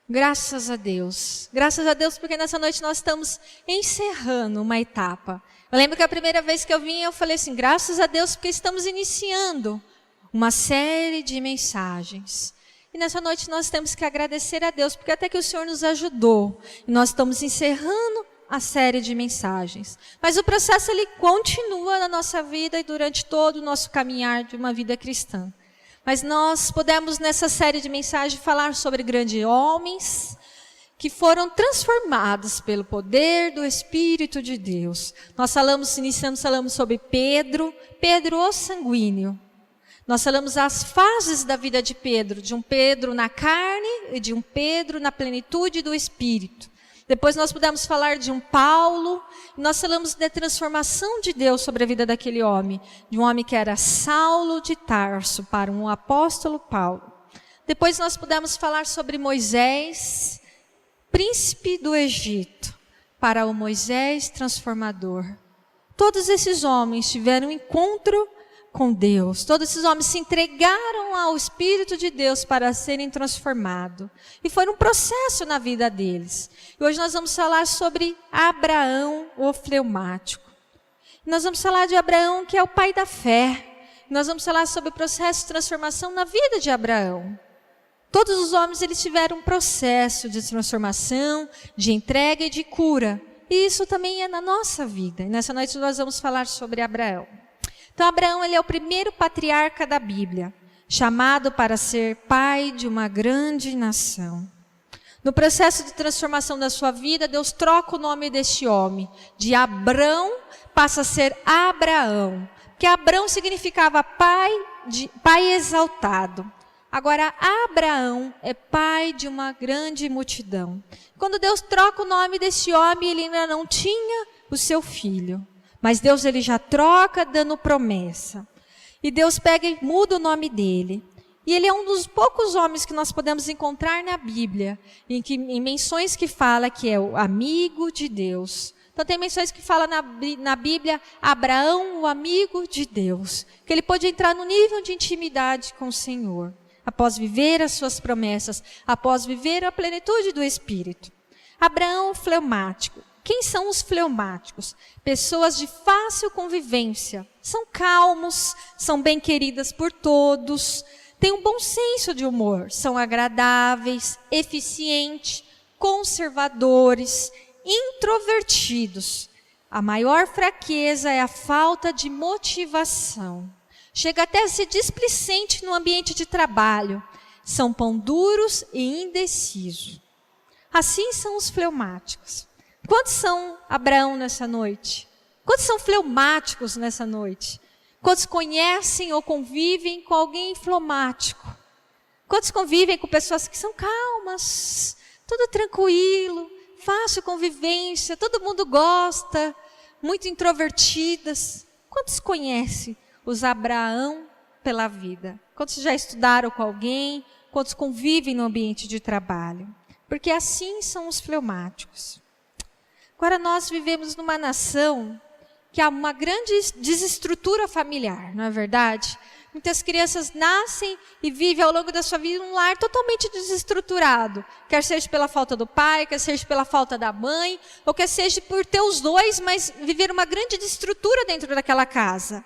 Graças a Deus. Graças a Deus porque nessa noite nós estamos encerrando uma etapa. Eu lembro que a primeira vez que eu vim, eu falei assim, graças a Deus porque estamos iniciando uma série de mensagens. E nessa noite nós temos que agradecer a Deus, porque até que o Senhor nos ajudou. E nós estamos encerrando a série de mensagens. Mas o processo ele continua na nossa vida e durante todo o nosso caminhar de uma vida cristã. Mas nós podemos nessa série de mensagens falar sobre grandes homens que foram transformados pelo poder do Espírito de Deus. Nós falamos sobre Pedro o sanguíneo. Nós falamos as fases da vida de Pedro, de um Pedro na carne e de um Pedro na plenitude do Espírito. Depois nós pudemos falar de um Paulo, e nós falamos da transformação de Deus sobre a vida daquele homem, de um homem que era Saulo de Tarso, para um apóstolo Paulo. Depois nós pudemos falar sobre Moisés, príncipe do Egito, para o Moisés transformador. Todos esses homens tiveram um encontro com Deus. Todos esses homens se entregaram ao Espírito de Deus para serem transformados. E foi um processo na vida deles. E hoje nós vamos falar sobre Abraão, o fleumático. Nós vamos falar de Abraão, que é o pai da fé. Nós vamos falar sobre o processo de transformação na vida de Abraão. Todos os homens eles tiveram um processo de transformação, de entrega e de cura. E isso também é na nossa vida. E nessa noite nós vamos falar sobre Abraão. Então, Abraão ele é o primeiro patriarca da Bíblia, chamado para ser pai de uma grande nação. No processo de transformação da sua vida, Deus troca o nome deste homem. De Abrão passa a ser Abraão, porque Abrão significava pai exaltado. Agora, Abraão é pai de uma grande multidão. Quando Deus troca o nome deste homem, ele ainda não tinha o seu filho. Mas Deus ele já troca dando promessa. E Deus pega e muda o nome dele. E ele é um dos poucos homens que nós podemos encontrar na Bíblia, em menções que fala que é o amigo de Deus. Então tem menções que fala na Bíblia, Abraão, o amigo de Deus. Que ele pôde entrar no nível de intimidade com o Senhor, após viver as suas promessas, após viver a plenitude do Espírito. Abraão, fleumático. Quem são os fleumáticos? Pessoas de fácil convivência. São calmos, são bem queridas por todos, têm um bom senso de humor, são agradáveis, eficientes, conservadores, introvertidos. A maior fraqueza é a falta de motivação. Chega até a ser displicente no ambiente de trabalho. São pão duros e indecisos. Assim são os fleumáticos. Quantos são Abraão nessa noite? Quantos são fleumáticos nessa noite? Quantos conhecem ou convivem com alguém fleumático? Quantos convivem com pessoas que são calmas, tudo tranquilo, fácil convivência, todo mundo gosta, muito introvertidas? Quantos conhecem os Abraão pela vida? Quantos já estudaram com alguém? Quantos convivem no ambiente de trabalho? Porque assim são os fleumáticos. Agora nós vivemos numa nação que há uma grande desestrutura familiar, não é verdade? Muitas crianças nascem e vivem ao longo da sua vida um lar totalmente desestruturado. Quer seja pela falta do pai, quer seja pela falta da mãe, ou quer seja por ter os dois, mas viver uma grande desestrutura dentro daquela casa.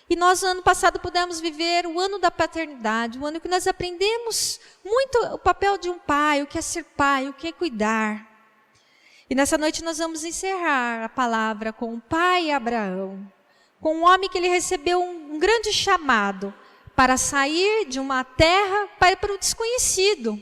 E nós, ano passado, pudemos viver o ano da paternidade, o ano que nós aprendemos muito o papel de um pai, o que é ser pai, o que é cuidar. E nessa noite nós vamos encerrar a palavra com o pai Abraão, com um homem que ele recebeu um grande chamado para sair de uma terra para o desconhecido.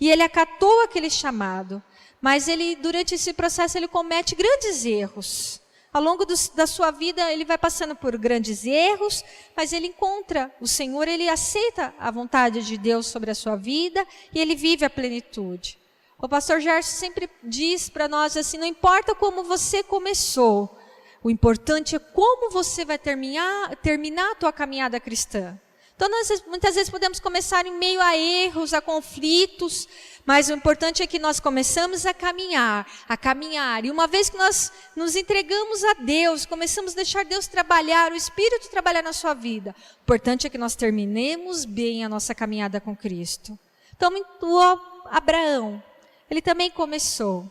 E ele acatou aquele chamado, mas ele, durante esse processo ele comete grandes erros. Ao longo da sua vida ele vai passando por grandes erros, mas ele encontra o Senhor, ele aceita a vontade de Deus sobre a sua vida e ele vive a plenitude. O pastor Gerson sempre diz para nós assim, não importa como você começou, o importante é como você vai terminar a tua caminhada cristã. Então, nós muitas vezes podemos começar em meio a erros, a conflitos, mas o importante é que nós começamos a caminhar. E uma vez que nós nos entregamos a Deus, começamos a deixar Deus trabalhar, o Espírito trabalhar na sua vida, o importante é que nós terminemos bem a nossa caminhada com Cristo. Então, Abraão ele também começou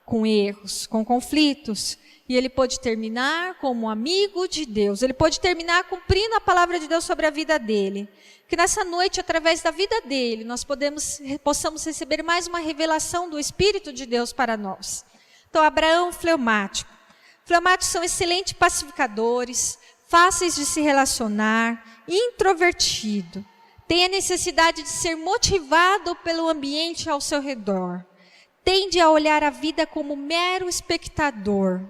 com erros, com conflitos, e ele pôde terminar como amigo de Deus. Ele pôde terminar cumprindo a palavra de Deus sobre a vida dele. Que nessa noite, através da vida dele, nós possamos receber mais uma revelação do Espírito de Deus para nós. Então, Abraão, fleumático. Fleumáticos são excelentes pacificadores, fáceis de se relacionar, introvertido. Tem a necessidade de ser motivado pelo ambiente ao seu redor. Tende a olhar a vida como mero espectador,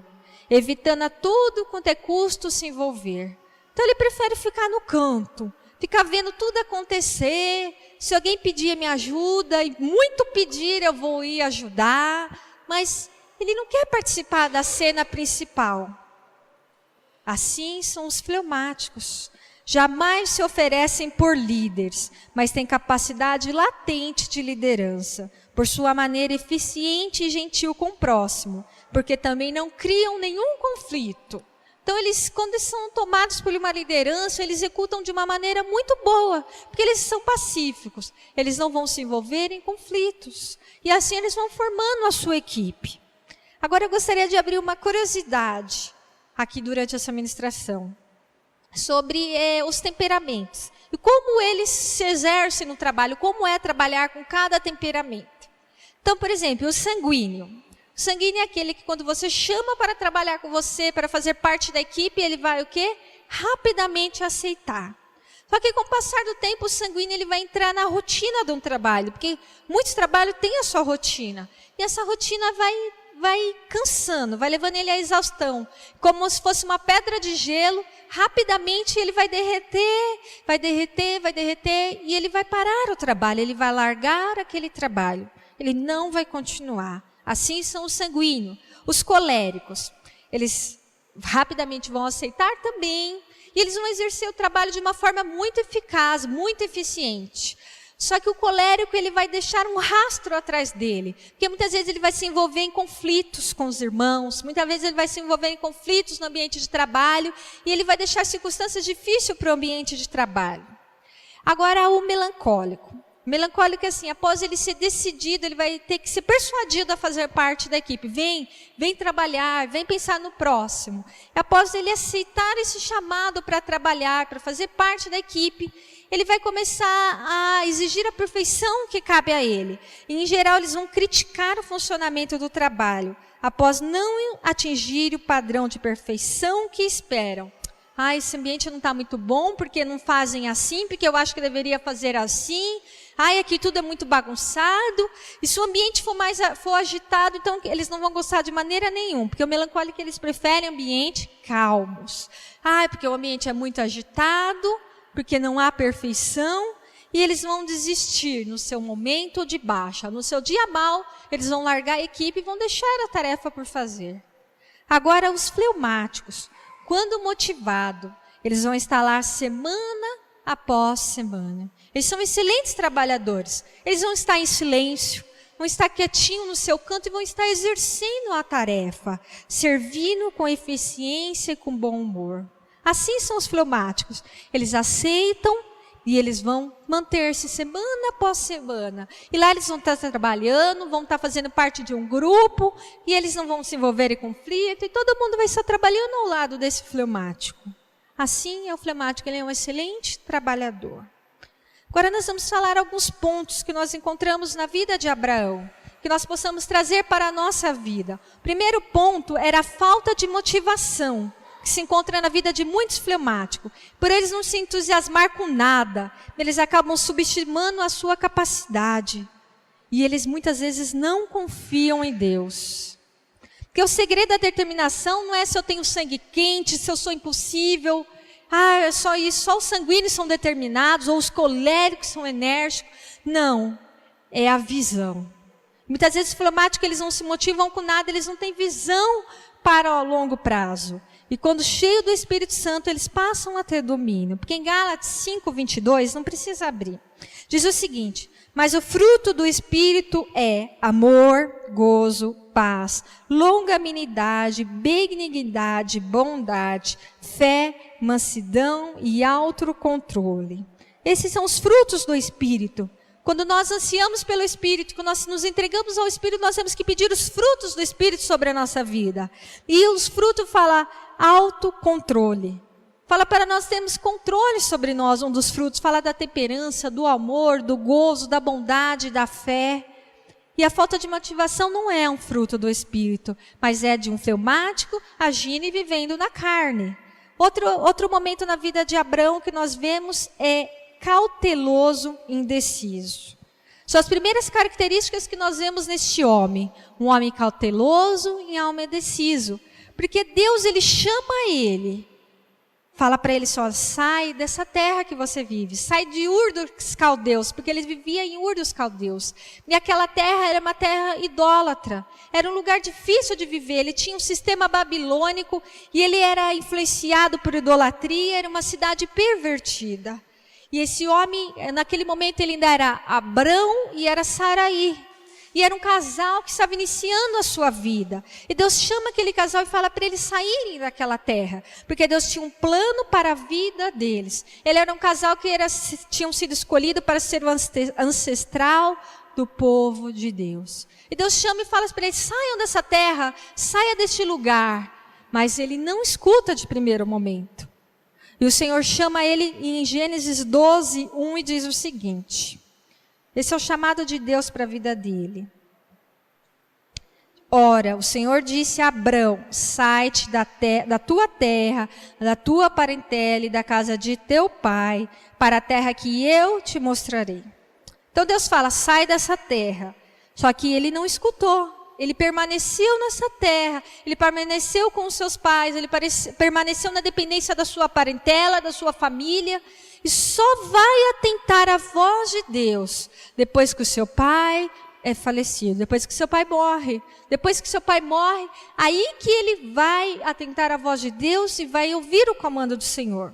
evitando a todo quanto é custo se envolver. Então ele prefere ficar no canto, ficar vendo tudo acontecer. Se alguém pedir minha ajuda, e muito pedir, eu vou ir ajudar. Mas ele não quer participar da cena principal. Assim são os fleumáticos. Jamais se oferecem por líderes, mas têm capacidade latente de liderança, por sua maneira eficiente e gentil com o próximo, porque também não criam nenhum conflito. Então, quando eles são tomados por uma liderança, eles executam de uma maneira muito boa, porque eles são pacíficos, eles não vão se envolver em conflitos, e assim eles vão formando a sua equipe. Agora, eu gostaria de abrir uma curiosidade aqui durante essa ministração, sobre os temperamentos, e como eles se exercem no trabalho, como é trabalhar com cada temperamento. Então, por exemplo, o sanguíneo. O sanguíneo é aquele que quando você chama para trabalhar com você, para fazer parte da equipe, ele vai o quê? Rapidamente aceitar. Só que com o passar do tempo, o sanguíneo ele vai entrar na rotina de um trabalho, porque muitos trabalhos têm a sua rotina, e essa rotina vai cansando, vai levando ele à exaustão, como se fosse uma pedra de gelo. Rapidamente ele vai derreter, e ele vai parar o trabalho, ele vai largar aquele trabalho, ele não vai continuar. Assim são os sanguíneos. Os coléricos, eles rapidamente vão aceitar também, e eles vão exercer o trabalho de uma forma muito eficaz, muito eficiente. Só que o colérico, ele vai deixar um rastro atrás dele. Porque muitas vezes ele vai se envolver em conflitos com os irmãos. Muitas vezes ele vai se envolver em conflitos no ambiente de trabalho. E ele vai deixar circunstâncias difíceis para o ambiente de trabalho. Agora, o melancólico. O melancólico é assim, após ele ser decidido, ele vai ter que ser persuadido a fazer parte da equipe. Vem trabalhar, vem pensar no próximo. E após ele aceitar esse chamado para trabalhar, para fazer parte da equipe, ele vai começar a exigir a perfeição que cabe a ele. E, em geral, eles vão criticar o funcionamento do trabalho, após não atingir o padrão de perfeição que esperam. Esse ambiente não está muito bom, porque não fazem assim, porque eu acho que deveria fazer assim. Aqui tudo é muito bagunçado. E se o ambiente for agitado, então eles não vão gostar de maneira nenhuma, porque o melancólico, eles preferem ambientes calmos. Porque o ambiente é muito agitado, porque não há perfeição, e eles vão desistir no seu momento de baixa. No seu dia mal, eles vão largar a equipe e vão deixar a tarefa por fazer. Agora, os fleumáticos, quando motivados, eles vão estar lá semana após semana. Eles são excelentes trabalhadores. Eles vão estar em silêncio, vão estar quietinhos no seu canto e vão estar exercendo a tarefa, servindo com eficiência e com bom humor. Assim são os fleumáticos. Eles aceitam e eles vão manter-se semana após semana. E lá eles vão estar trabalhando, vão estar fazendo parte de um grupo, e eles não vão se envolver em conflito, e todo mundo vai estar trabalhando ao lado desse fleumático. Assim é o fleumático, ele é um excelente trabalhador. Agora nós vamos falar alguns pontos que nós encontramos na vida de Abraão, que nós possamos trazer para a nossa vida. O primeiro ponto era a falta de motivação, que se encontra na vida de muitos fleumáticos. Por eles não se entusiasmar com nada, eles acabam subestimando a sua capacidade. E eles muitas vezes não confiam em Deus. Porque o segredo da determinação não é se eu tenho sangue quente, se eu sou impossível. É só isso, só os sanguíneos são determinados, ou os coléricos são enérgicos. Não, é a visão. Muitas vezes os fleumáticos, eles não se motivam com nada, eles não têm visão para o longo prazo. E quando cheio do Espírito Santo, eles passam a ter domínio. Porque em Gálatas 5:22, não precisa abrir, diz o seguinte: mas o fruto do Espírito é amor, gozo, paz, longanimidade, benignidade, bondade, fé, mansidão e autocontrole. Esses são os frutos do Espírito. Quando nós ansiamos pelo Espírito, quando nós nos entregamos ao Espírito, nós temos que pedir os frutos do Espírito sobre a nossa vida. E os frutos fala autocontrole. Fala para nós termos controle sobre nós, um dos frutos. Fala da temperança, do amor, do gozo, da bondade, da fé. E a falta de motivação não é um fruto do Espírito, mas é de um fleumático agindo e vivendo na carne. Outro momento na vida de Abraão que nós vemos é cauteloso, indeciso. São as primeiras características que nós vemos neste homem. Um homem cauteloso e um homem indeciso. Porque Deus, ele chama ele. Fala para ele só, sai dessa terra que você vive. Sai de Ur dos Caldeus, porque ele vivia em Ur dos Caldeus. E aquela terra era uma terra idólatra. Era um lugar difícil de viver. Ele tinha um sistema babilônico e ele era influenciado por idolatria. Era uma cidade pervertida. E esse homem, naquele momento, ele ainda era Abrão e era Saraí. E era um casal que estava iniciando a sua vida. E Deus chama aquele casal e fala para eles saírem daquela terra. Porque Deus tinha um plano para a vida deles. Ele era um casal que tinham sido escolhido para ser o ancestral do povo de Deus. E Deus chama e fala para eles, saiam dessa terra, saia deste lugar. Mas ele não escuta de primeiro momento. E o Senhor chama ele em Gênesis 12, 1 e diz o seguinte. Esse é o chamado de Deus para a vida dele. Ora, o Senhor disse a Abrão, sai-te da tua terra, da tua parentela e da casa de teu pai, para a terra que eu te mostrarei. Então Deus fala, sai dessa terra. Só que ele não escutou. Ele permaneceu nessa terra, ele permaneceu com os seus pais, ele permaneceu na dependência da sua parentela, da sua família, e só vai atentar a voz de Deus depois que o seu pai é falecido, depois que seu pai morre. Depois que seu pai morre, aí que ele vai atentar a voz de Deus e vai ouvir o comando do Senhor.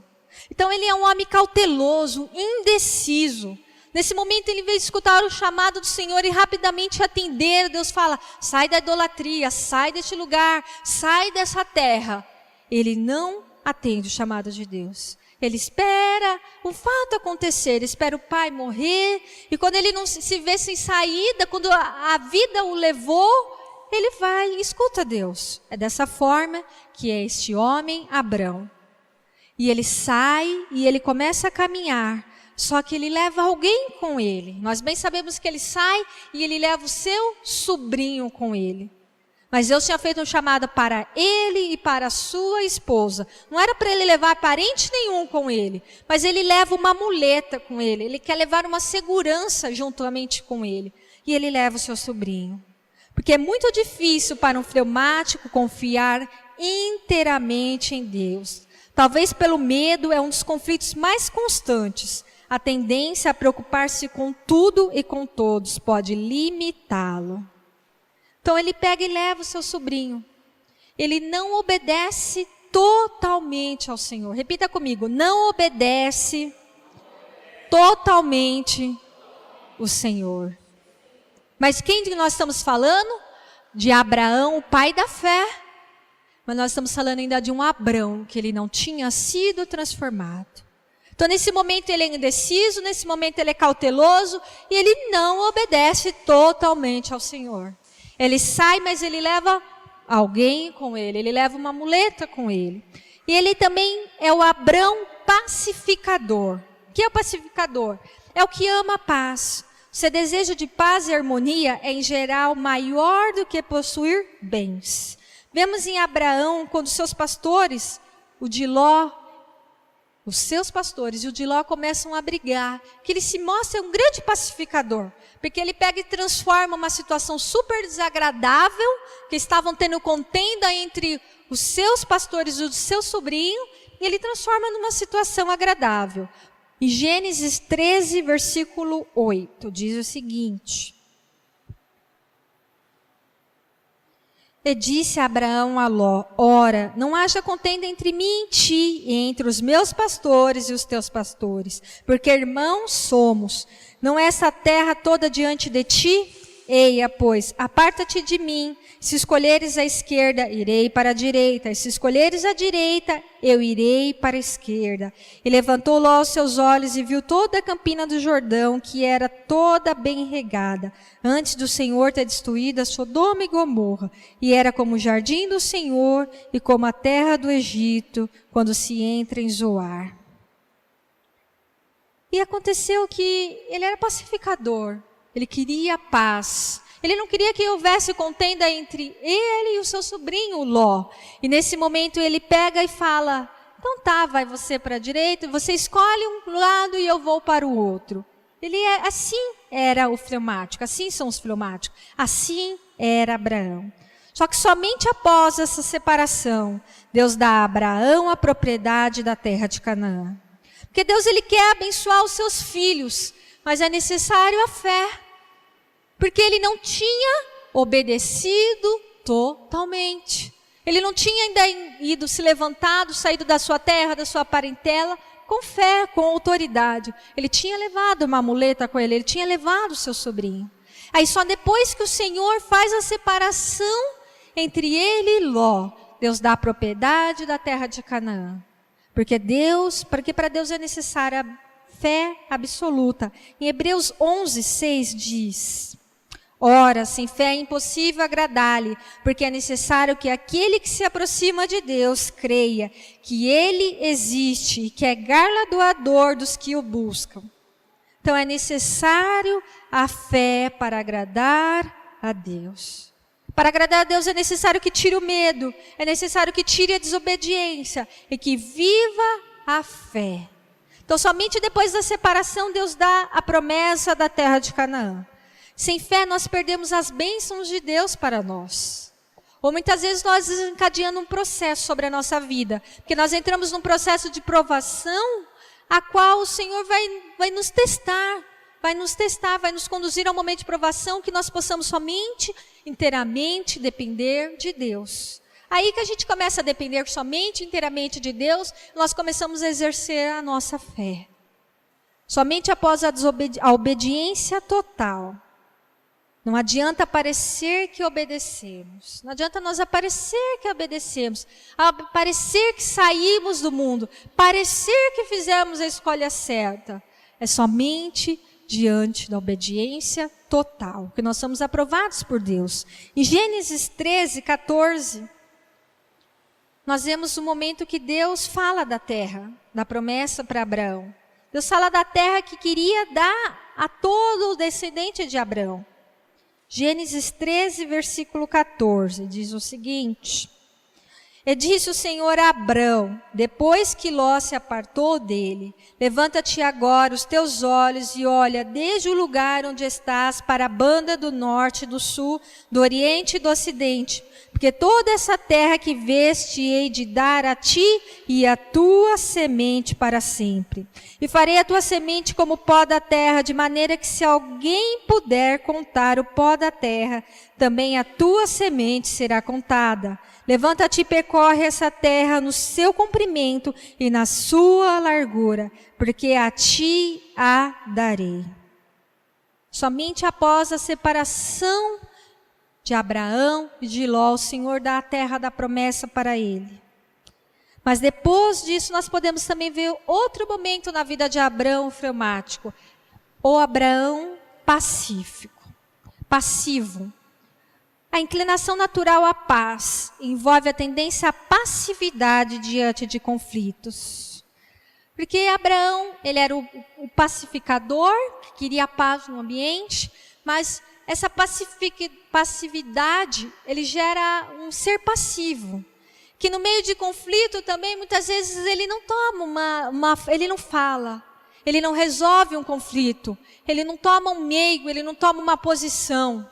Então ele é um homem cauteloso, indeciso. Nesse momento ele veio escutar o chamado do Senhor e rapidamente atender. Deus fala, sai da idolatria, sai deste lugar, sai dessa terra. Ele não atende o chamado de Deus. Ele espera o fato acontecer, ele espera o pai morrer. E quando ele não se vê sem saída, quando a vida o levou, ele vai e escuta Deus. É dessa forma que é este homem, Abrão. E ele sai e ele começa a caminhar. Só que ele leva alguém com ele. Nós bem sabemos que ele sai e ele leva o seu sobrinho com ele. Mas Deus tinha feito um chamado para ele e para a sua esposa. Não era para ele levar parente nenhum com ele. Mas ele leva uma muleta com ele. Ele quer levar uma segurança juntamente com ele. E ele leva o seu sobrinho. Porque é muito difícil para um fleumático confiar inteiramente em Deus. Talvez pelo medo é um dos conflitos mais constantes. A tendência a preocupar-se com tudo e com todos pode limitá-lo. Então ele pega e leva o seu sobrinho. Ele não obedece totalmente ao Senhor. Repita comigo, não obedece totalmente o Senhor. Mas quem que nós estamos falando? De Abraão, o pai da fé. Mas nós estamos falando ainda de um Abrão, que ele não tinha sido transformado. Então, nesse momento ele é indeciso, nesse momento ele é cauteloso, e ele não obedece totalmente ao Senhor. Ele sai, mas ele leva alguém com ele, ele leva uma muleta com ele. E ele também é o Abrão pacificador. O que é o pacificador? É o que ama a paz. O seu desejo de paz e harmonia é, em geral, maior do que possuir bens. Vemos em Abraão, quando seus pastores, os seus pastores e o de Ló começam a brigar, que ele se mostra um grande pacificador, porque ele pega e transforma uma situação super desagradável, que estavam tendo contenda entre os seus pastores e o seu sobrinho, e ele transforma numa situação agradável. Em Gênesis 13, versículo 8, diz o seguinte: E disse Abraão a Ló, ora, não haja contenda entre mim e ti, e entre os meus pastores e os teus pastores, porque irmãos somos. Não é essa terra toda diante de ti? Eia, pois, aparta-te de mim. Se escolheres a esquerda, irei para a direita. E se escolheres a direita, eu irei para a esquerda. E levantou Ló os seus olhos e viu toda a campina do Jordão, que era toda bem regada, antes do Senhor ter destruído a Sodoma e Gomorra. E era como o jardim do Senhor e como a terra do Egito, quando se entra em Zoar. E aconteceu que ele era pacificador. Ele queria paz. Ele não queria que houvesse contenda entre ele e o seu sobrinho, Ló. E nesse momento ele pega e fala, então tá, vai você para a direita, você escolhe um lado e eu vou para o outro. Assim era o fleumático, assim são os fleumáticos. Assim era Abraão. Só que somente após essa separação, Deus dá a Abraão a propriedade da terra de Canaã. Porque Deus ele quer abençoar os seus filhos, mas é necessário a fé. Porque ele não tinha obedecido totalmente. Ele não tinha ainda se levantado, saído da sua terra, da sua parentela, com fé, com autoridade. Ele tinha levado uma muleta com ele tinha levado o seu sobrinho. Aí só depois que o Senhor faz a separação entre ele e Ló, Deus dá a propriedade da terra de Canaã. Porque para Deus é necessária fé absoluta. Em Hebreus 11:6 diz: ora, sem fé é impossível agradar-lhe, porque é necessário que aquele que se aproxima de Deus creia que Ele existe e que é galardoador dos que o buscam. Então é necessário a fé para agradar a Deus. Para agradar a Deus é necessário que tire o medo, é necessário que tire a desobediência e que viva a fé. Então somente depois da separação Deus dá a promessa da terra de Canaã. Sem fé, nós perdemos as bênçãos de Deus para nós. Ou muitas vezes nós desencadeamos um processo sobre a nossa vida. Porque nós entramos num processo de provação, a qual o Senhor vai nos testar. Vai nos conduzir a um momento de provação que nós possamos somente, inteiramente depender de Deus. Aí que a gente começa a depender somente, inteiramente de Deus, nós começamos a exercer a nossa fé. Somente após a obediência total. Não adianta parecer que obedecemos. Não adianta nós parecer que obedecemos. Parecer que saímos do mundo. Parecer que fizemos a escolha certa. É somente diante da obediência total que nós somos aprovados por Deus. Em Gênesis 13:14, nós vemos o momento que Deus fala da terra, da promessa para Abraão. Deus fala da terra que queria dar a todo o descendente de Abraão. Gênesis 13, versículo 14, diz o seguinte: e disse o Senhor a Abrão, depois que Ló se apartou dele, levanta-te agora os teus olhos e olha desde o lugar onde estás para a banda do norte, do sul, do oriente e do ocidente, porque toda essa terra que veste hei de dar a ti e a tua semente para sempre. E farei a tua semente como o pó da terra, de maneira que se alguém puder contar o pó da terra, também a tua semente será contada. Levanta-te e percorre essa terra no seu comprimento e na sua largura, porque a ti a darei. Somente após a separação de Abraão e de Ló, o Senhor dá a terra da promessa para ele. Mas depois disso nós podemos também ver outro momento na vida de Abraão fleumático. O Abraão passivo. A inclinação natural à paz envolve a tendência à passividade diante de conflitos. Porque Abraão, ele era o pacificador, que queria paz no ambiente, mas essa passividade, ele gera um ser passivo. Que no meio de conflito também, muitas vezes, ele não toma ele não fala, ele não resolve um conflito, ele não toma um meigo, ele não toma uma posição.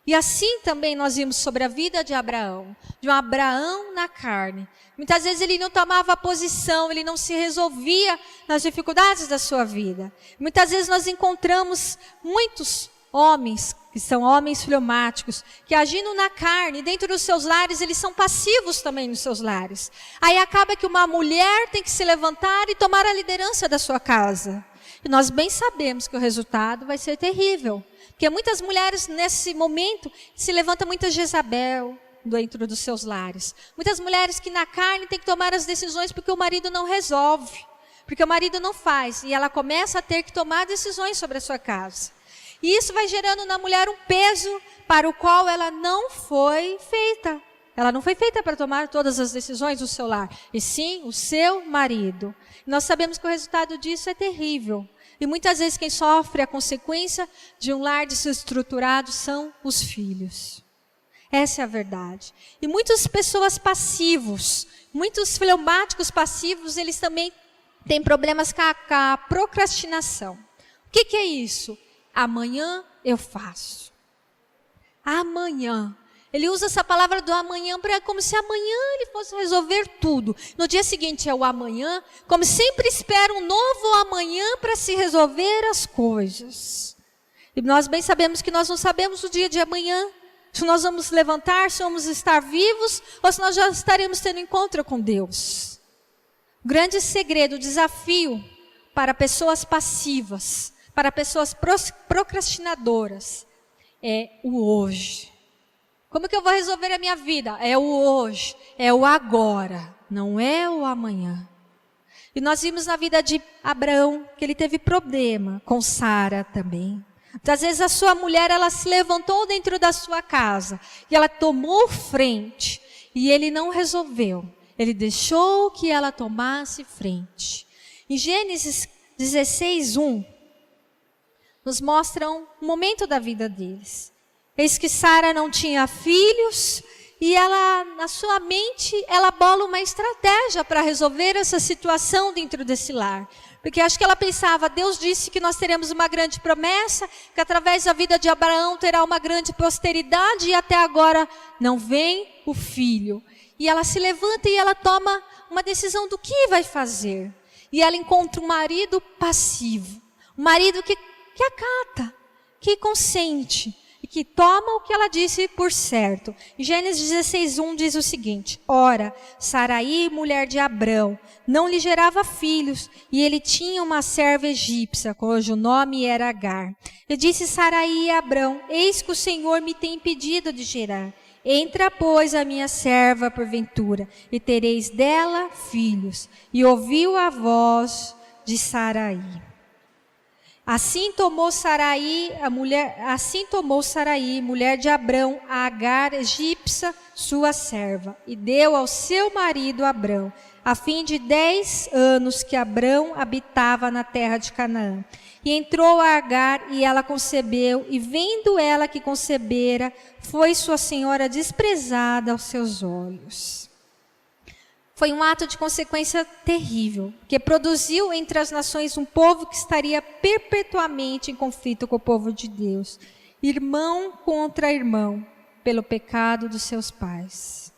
E assim também nós vimos sobre a vida de Abraão, de um Abraão na carne. Muitas vezes ele não tomava posição, ele não se resolvia nas dificuldades da sua vida. Muitas vezes nós encontramos muitos homens, que são homens fleumáticos, que agindo na carne, dentro dos seus lares, eles são passivos também nos seus lares. Aí acaba que uma mulher tem que se levantar e tomar a liderança da sua casa. E nós bem sabemos que o resultado vai ser terrível. Porque muitas mulheres, nesse momento, se levanta muita Jezabel dentro dos seus lares. Muitas mulheres que na carne têm que tomar as decisões porque o marido não resolve. Porque o marido não faz. E ela começa a ter que tomar decisões sobre a sua casa. E isso vai gerando na mulher um peso para o qual ela não foi feita. Ela não foi feita para tomar todas as decisões do seu lar, e sim o seu marido. Nós sabemos que o resultado disso é terrível. E muitas vezes quem sofre a consequência de um lar desestruturado são os filhos. Essa é a verdade. E muitas pessoas passivos, muitos fleumáticos passivos, eles também têm problemas com a procrastinação. O que é isso? Amanhã eu faço. Amanhã. Ele usa essa palavra do amanhã como se amanhã ele fosse resolver tudo. No dia seguinte é o amanhã, como sempre espera um novo amanhã para se resolver as coisas. E nós bem sabemos que nós não sabemos o dia de amanhã. Se nós vamos levantar, se vamos estar vivos, ou se nós já estaremos tendo encontro com Deus. O grande segredo, o desafio para pessoas passivas, para pessoas procrastinadoras, é o hoje. Como que eu vou resolver a minha vida? É o hoje, é o agora, não é o amanhã. E nós vimos na vida de Abraão que ele teve problema com Sara também. Muitas vezes a sua mulher, ela se levantou dentro da sua casa e ela tomou frente e ele não resolveu. Ele deixou que ela tomasse frente. Em Gênesis 16:1, nos mostra um momento da vida deles. Eis que Sara não tinha filhos e ela, na sua mente, ela bola uma estratégia para resolver essa situação dentro desse lar. Porque acho que ela pensava, Deus disse que nós teremos uma grande promessa, que através da vida de Abraão terá uma grande posteridade e até agora não vem o filho. E ela se levanta e ela toma uma decisão do que vai fazer. E ela encontra um marido passivo, um marido que acata, que consente. E que toma o que ela disse por certo. Em Gênesis 16:1 diz o seguinte: Ora, Saraí, mulher de Abrão, não lhe gerava filhos, e ele tinha uma serva egípcia, cujo nome era Agar. E disse Saraí a Abrão: Eis que o Senhor me tem impedido de gerar. Entra, pois, a minha serva porventura, e tereis dela filhos. E ouviu a voz de Saraí. Assim tomou Saraí, mulher de Abrão, a Agar, egípcia, sua serva, e deu ao seu marido Abrão, a fim de 10 anos que Abrão habitava na terra de Canaã. E entrou a Agar, e ela concebeu, e vendo ela que concebera, foi sua senhora desprezada aos seus olhos. Foi um ato de consequência terrível, que produziu entre as nações um povo que estaria perpetuamente em conflito com o povo de Deus, irmão contra irmão, pelo pecado dos seus pais.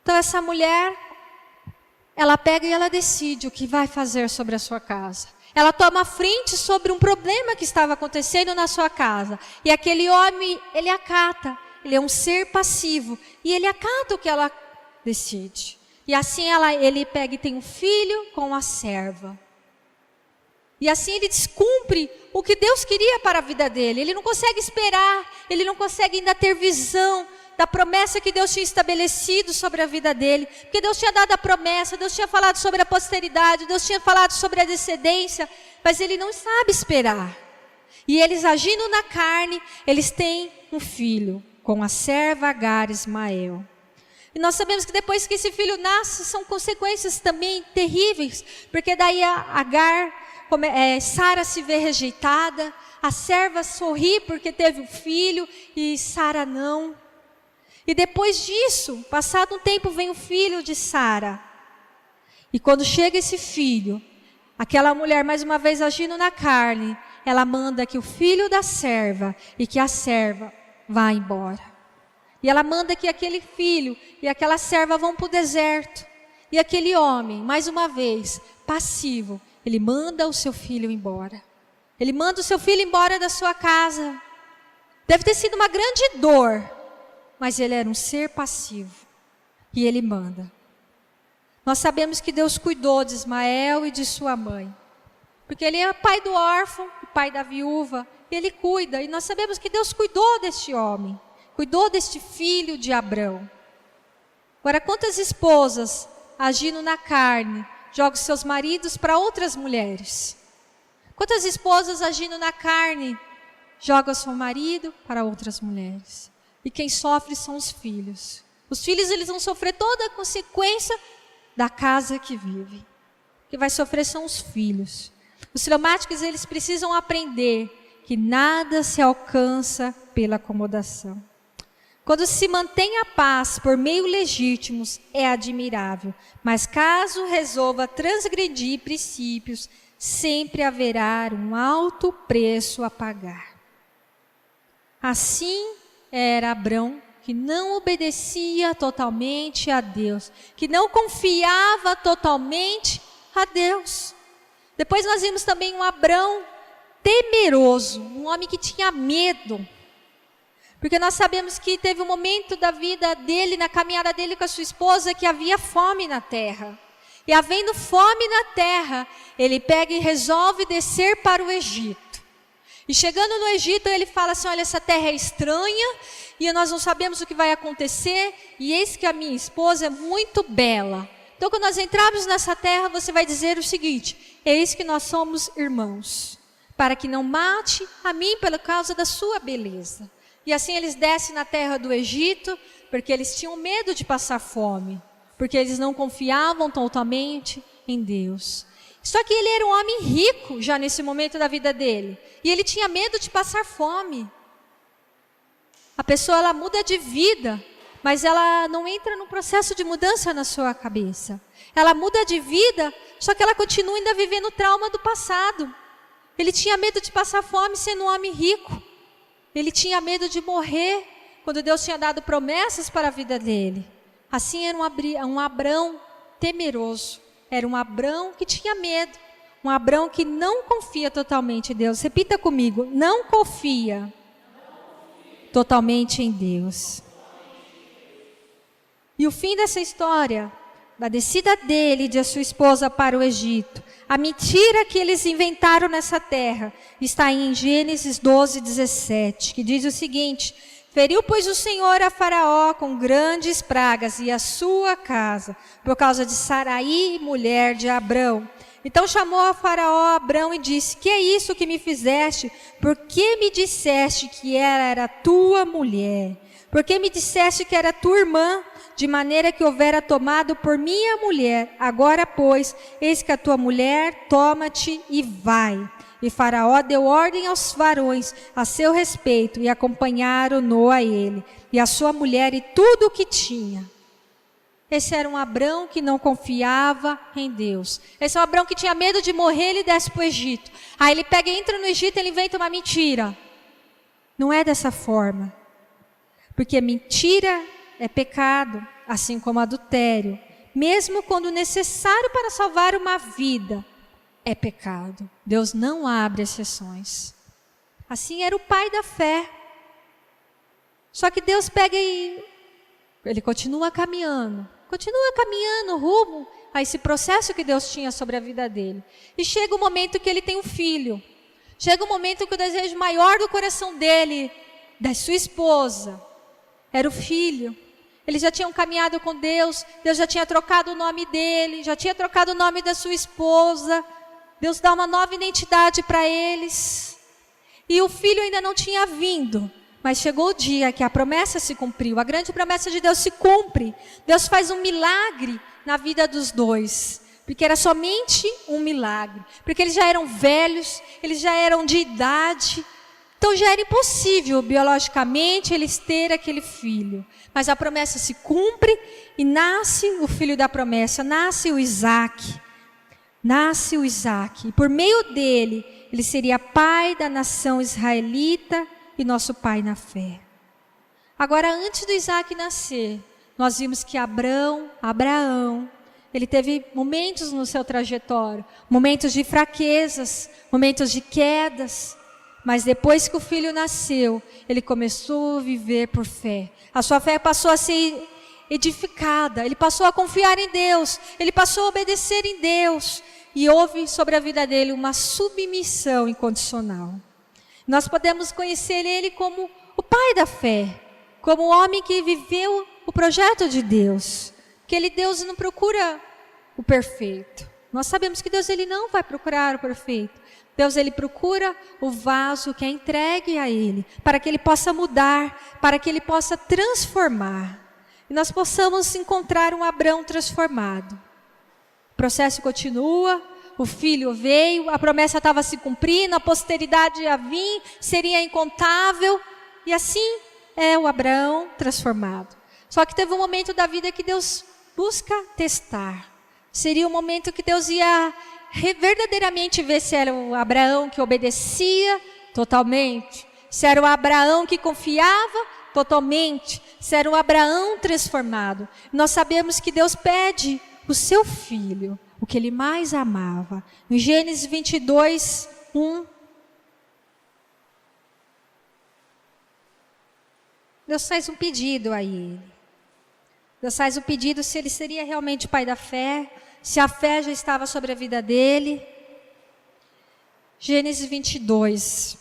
Então essa mulher, ela pega e ela decide o que vai fazer sobre a sua casa. Ela toma frente sobre um problema que estava acontecendo na sua casa. E aquele homem, ele acata, ele é um ser passivo, e ele acata o que ela decide. E assim ele pega e tem um filho com a serva. E assim ele descumpre o que Deus queria para a vida dele. Ele não consegue esperar, ele não consegue ainda ter visão da promessa que Deus tinha estabelecido sobre a vida dele. Porque Deus tinha dado a promessa, Deus tinha falado sobre a posteridade, Deus tinha falado sobre a descendência, mas ele não sabe esperar. E eles agindo na carne, eles têm um filho com a serva Agar, Ismael. E nós sabemos que depois que esse filho nasce, são consequências também terríveis, porque daí a Agar, Sara se vê rejeitada, a serva sorri porque teve um filho e Sara não. E depois disso, passado um tempo, vem o filho de Sara. E quando chega esse filho, aquela mulher mais uma vez agindo na carne, ela manda que o filho da serva e que a serva vá embora. E ela manda que aquele filho e aquela serva vão para o deserto. E aquele homem, mais uma vez, passivo, ele manda o seu filho embora. Ele manda o seu filho embora da sua casa. Deve ter sido uma grande dor, mas ele era um ser passivo. E ele manda. Nós sabemos que Deus cuidou de Ismael e de sua mãe. Porque ele é pai do órfão, pai da viúva, e ele cuida. E nós sabemos que Deus cuidou deste homem, cuidou deste filho de Abrão. Agora, quantas esposas, agindo na carne, jogam seus maridos para outras mulheres? Quantas esposas, agindo na carne, jogam seu marido para outras mulheres? E quem sofre são os filhos. Os filhos, eles vão sofrer toda a consequência da casa que vive. Quem vai sofrer são os filhos. Os filhomáticos, eles precisam aprender que nada se alcança pela acomodação. Quando se mantém a paz por meio legítimos, é admirável. Mas caso resolva transgredir princípios, sempre haverá um alto preço a pagar. Assim era Abrão, que não obedecia totalmente a Deus, que não confiava totalmente a Deus. Depois nós vimos também um Abrão temeroso, um homem que tinha medo. Porque nós sabemos que teve um momento da vida dele, na caminhada dele com a sua esposa, que havia fome na terra. E havendo fome na terra, ele pega e resolve descer para o Egito. E chegando no Egito, ele fala assim, olha, essa terra é estranha, e nós não sabemos o que vai acontecer, e eis que a minha esposa é muito bela. Então, quando nós entrarmos nessa terra, você vai dizer o seguinte, eis que nós somos irmãos, para que não mate a mim pela causa da sua beleza. E assim eles descem na terra do Egito, porque eles tinham medo de passar fome, porque eles não confiavam totalmente em Deus. Só que ele era um homem rico já nesse momento da vida dele, e ele tinha medo de passar fome. A pessoa, ela muda de vida, mas ela não entra num processo de mudança na sua cabeça. Ela muda de vida, só que ela continua ainda vivendo o trauma do passado. Ele tinha medo de passar fome sendo um homem rico. Ele tinha medo de morrer quando Deus tinha dado promessas para a vida dele. Assim era um Abrão temeroso. Era um Abrão que tinha medo. Um Abrão que não confia totalmente em Deus. Repita comigo, não confia totalmente em Deus. E o fim dessa história, da descida dele e de sua esposa para o Egito, a mentira que eles inventaram nessa terra, está em Gênesis 12:17, que diz o seguinte, feriu, pois, o Senhor a Faraó com grandes pragas e a sua casa, por causa de Saraí, mulher de Abrão. Então chamou a Faraó Abrão e disse, que é isso que me fizeste? Por que me disseste que ela era tua mulher? Por que me disseste que era tua irmã? De maneira que houvera tomado por minha mulher. Agora, pois, eis que a tua mulher, toma-te e vai. E Faraó deu ordem aos varões a seu respeito, e acompanharam-no a ele, e a sua mulher, e tudo o que tinha. Esse era um Abrão que não confiava em Deus. Esse é um Abrão que tinha medo de morrer, ele desce para o Egito. Aí ele pega e entra no Egito, ele inventa uma mentira. Não é dessa forma. Porque mentira é pecado, assim como adultério. Mesmo quando necessário para salvar uma vida, é pecado. Deus não abre exceções. Assim era o pai da fé. Só que Deus pega e ele continua caminhando rumo a esse processo que Deus tinha sobre a vida dele. E chega o momento que ele tem um filho. Chega o momento que o desejo maior do coração dele, da sua esposa, era o filho. Eles já tinham caminhado com Deus, Deus já tinha trocado o nome dele, já tinha trocado o nome da sua esposa. Deus dá uma nova identidade para eles. E o filho ainda não tinha vindo. Mas chegou o dia que a promessa se cumpriu. A grande promessa de Deus se cumpre. Deus faz um milagre na vida dos dois. Porque era somente um milagre. Porque eles já eram velhos, eles já eram de idade. Então já era impossível, biologicamente, eles terem aquele filho. Mas a promessa se cumpre e nasce o filho da promessa, nasce o Isaac. Nasce o Isaac. E por meio dele, ele seria pai da nação israelita e nosso pai na fé. Agora, antes do Isaac nascer, nós vimos que Abraão, ele teve momentos no seu trajetório, momentos de fraquezas, momentos de quedas, mas depois que o filho nasceu, ele começou a viver por fé. A sua fé passou a ser edificada, ele passou a confiar em Deus, ele passou a obedecer em Deus, e houve sobre a vida dele uma submissão incondicional. Nós podemos conhecer ele como o pai da fé, como o homem que viveu o projeto de Deus, que Deus não procura o perfeito. Nós sabemos que Deus ele não vai procurar o perfeito. Deus ele procura o vaso que é entregue a ele, para que ele possa mudar, para que ele possa transformar. E nós possamos encontrar um Abraão transformado. O processo continua, o filho veio, a promessa estava se cumprindo, a posteridade ia vir, seria incontável. E assim é o Abraão transformado. Só que teve um momento da vida que Deus busca testar. Seria o momento que Deus ia verdadeiramente ver se era o Abraão que obedecia totalmente, se era o Abraão que confiava totalmente, se era o Abraão transformado. Nós sabemos que Deus pede o seu filho, o que ele mais amava. Em Gênesis 22, 1, Deus faz um pedido a ele. Deus faz o pedido se ele seria realmente pai da fé, se a fé já estava sobre a vida dele. Gênesis 22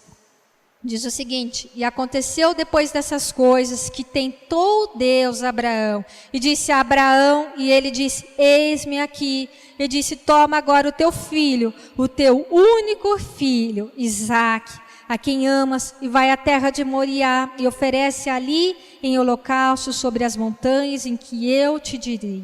diz o seguinte: e aconteceu depois dessas coisas que tentou Deus a Abraão e disse a Abraão, e ele disse: eis-me aqui. Ele disse: toma agora o teu filho, o teu único filho, Isaque, a quem amas, e vai à terra de Moriá e oferece ali em holocausto sobre as montanhas em que eu te direi.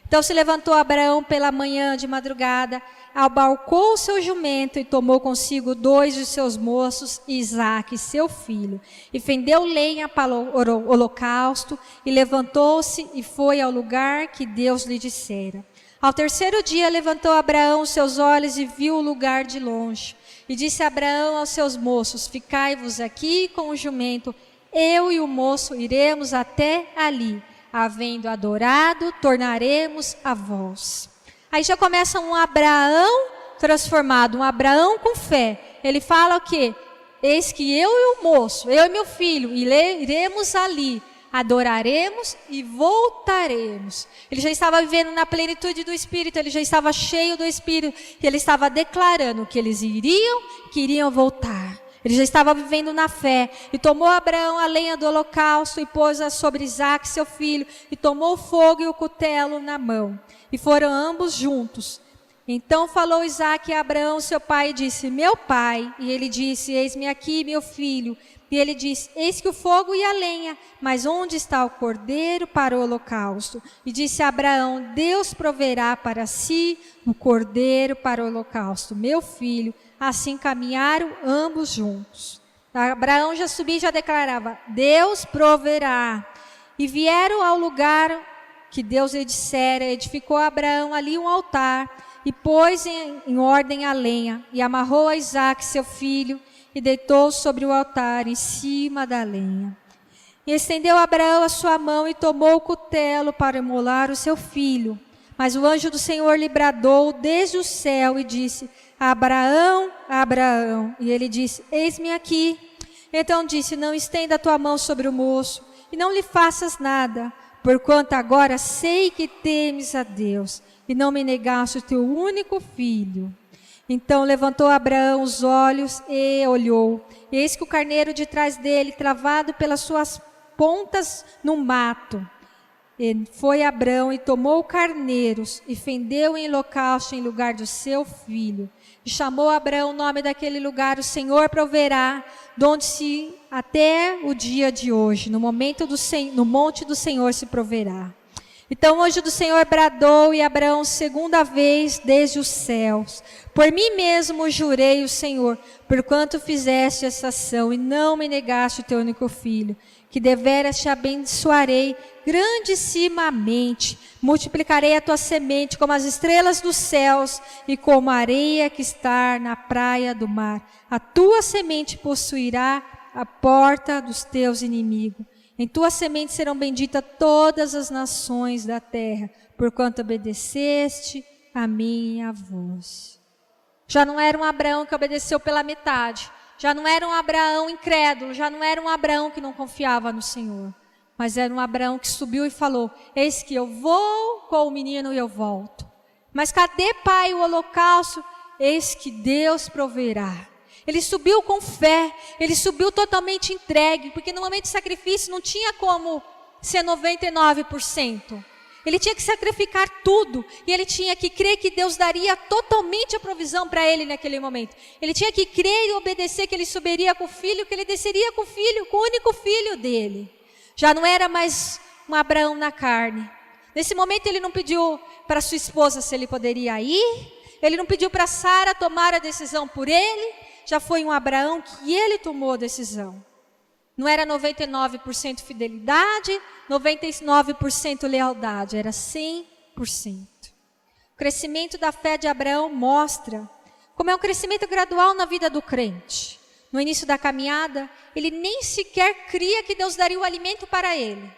Então se levantou Abraão pela manhã de madrugada, abalcou o seu jumento e tomou consigo 2 de seus moços, Isaque, seu filho, e fendeu lenha para o holocausto, e levantou-se e foi ao lugar que Deus lhe dissera. Ao terceiro dia levantou Abraão os seus olhos e viu o lugar de longe. E disse Abraão aos seus moços: ficai-vos aqui com o jumento, eu e o moço iremos até ali. Havendo adorado, tornaremos a vós. Aí já começa um Abraão transformado, um Abraão com fé. Ele fala o quê? Eis que eu e o moço, eu e meu filho, iremos ali, adoraremos e voltaremos. Ele já estava vivendo na plenitude do Espírito, ele já estava cheio do Espírito, e ele estava declarando que eles iriam, que iriam voltar. Ele já estava vivendo na fé, e tomou Abraão a lenha do holocausto, e pôs-a sobre Isaque, seu filho, e tomou o fogo e o cutelo na mão, e foram ambos juntos. Então falou Isaque a Abraão, seu pai, e disse: meu pai. E ele disse: eis-me aqui, meu filho. E ele disse: eis que o fogo e a lenha, mas onde está o cordeiro para o holocausto? E disse a Abraão: Deus proverá para si um cordeiro para o holocausto, meu filho. Assim caminharam ambos juntos. Abraão já subia e já declarava: Deus proverá. E vieram ao lugar que Deus lhe dissera. Edificou Abraão ali um altar, e pôs em ordem a lenha, e amarrou a Isaque, seu filho, e deitou sobre o altar em cima da lenha. E estendeu Abraão a sua mão e tomou o cutelo para imolar o seu filho. Mas o anjo do Senhor lhe bradou desde o céu e disse: Abraão, Abraão. E ele disse: eis-me aqui. Então disse: não estenda a tua mão sobre o moço e não lhe faças nada, porquanto agora sei que temes a Deus e não me negaste o teu único filho. Então levantou Abraão os olhos e olhou. Eis que o carneiro de trás dele, travado pelas suas pontas no mato. E foi Abraão e tomou carneiros e fendeu em holocausto em lugar do seu filho. E chamou Abraão o nome daquele lugar: o Senhor proverá, donde se até o dia de hoje, no monte do Senhor se proverá. Então o anjo do Senhor bradou, e Abraão segunda vez desde os céus: por mim mesmo jurei o Senhor, porquanto fizeste essa ação e não me negaste o teu único filho, que deveras te abençoarei grandissimamente, multiplicarei a tua semente como as estrelas dos céus e como a areia que está na praia do mar. A tua semente possuirá a porta dos teus inimigos. Em tua semente serão benditas todas as nações da terra, porquanto obedeceste a minha voz. Já não era um Abraão que obedeceu pela metade, já não era um Abraão incrédulo, já não era um Abraão que não confiava no Senhor, Mas era um Abraão que subiu e falou: eis que eu vou com o menino e eu volto. Mas cadê, pai, o holocausto? Eis que Deus proverá. Ele subiu com fé, ele subiu totalmente entregue, porque no momento de sacrifício não tinha como ser 99%. Ele tinha que sacrificar tudo, e ele tinha que crer que Deus daria totalmente a provisão para ele naquele momento. Ele tinha que crer e obedecer que ele subiria com o filho, que ele desceria com o filho, com o único filho dele. Já não era mais um Abraão na carne. Nesse momento ele não pediu para sua esposa se ele poderia ir, ele não pediu para Sara tomar a decisão por ele, já foi um Abraão que ele tomou a decisão. Não era 99% fidelidade, 99% lealdade, era 100%. O crescimento da fé de Abraão mostra como é um crescimento gradual na vida do crente. No início da caminhada, ele nem sequer cria que Deus daria o alimento para ele.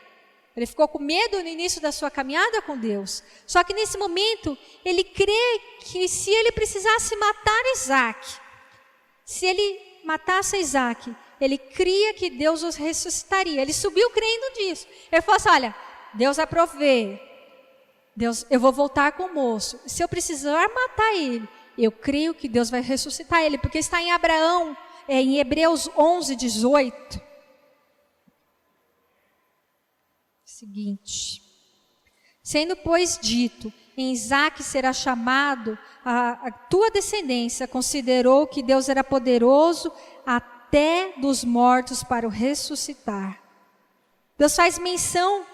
Ele ficou com medo no início da sua caminhada com Deus. Só que nesse momento, ele crê que se ele precisasse matar Isaac, se ele matasse Isaac, ele cria que Deus os ressuscitaria. Ele subiu crendo disso. Ele falou assim: olha, Deus vai prover. Deus, eu vou voltar com o moço. Se eu precisar matar ele, eu creio que Deus vai ressuscitar ele. Porque está em Abraão, em Hebreus 11, 18. Seguinte. Sendo, pois, dito, em Isaque será chamado a tua descendência, considerou que Deus era poderoso até dos mortos para o ressuscitar. Deus faz menção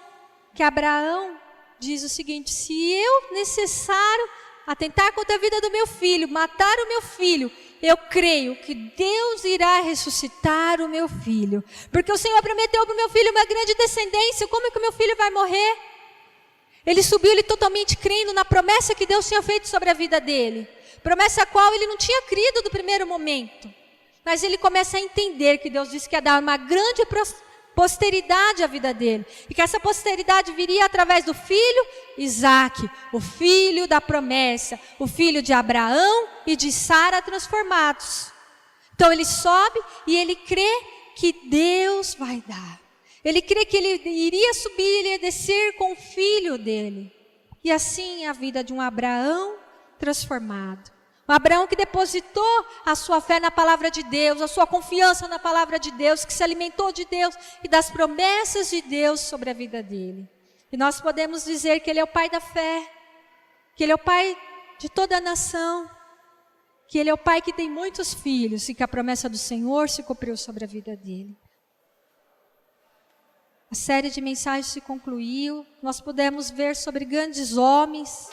que Abraão diz o seguinte: se eu necessário atentar contra a vida do meu filho, matar o meu filho, eu creio que Deus irá ressuscitar o meu filho. Porque o Senhor prometeu para o meu filho uma grande descendência. Como é que o meu filho vai morrer? Ele subiu, ele totalmente crendo na promessa que Deus tinha feito sobre a vida dele. Promessa a qual ele não tinha crido do primeiro momento. Mas ele começa a entender que Deus disse que ia dar uma grande posteridade à vida dele. E que essa posteridade viria através do filho Isaque, o filho da promessa, o filho de Abraão e de Sara transformados. Então ele sobe e ele crê que Deus vai dar. Ele crê que ele iria subir, ele ia descer com o filho dele. E assim a vida de um Abraão transformado. Um Abraão que depositou a sua fé na palavra de Deus, a sua confiança na palavra de Deus, que se alimentou de Deus e das promessas de Deus sobre a vida dele. E nós podemos dizer que ele é o pai da fé, que ele é o pai de toda a nação, que ele é o pai que tem muitos filhos e que a promessa do Senhor se cumpriu sobre a vida dele. A série de mensagens se concluiu, nós pudemos ver sobre grandes homens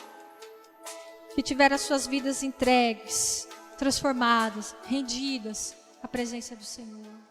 que tiveram as suas vidas entregues, transformadas, rendidas à presença do Senhor.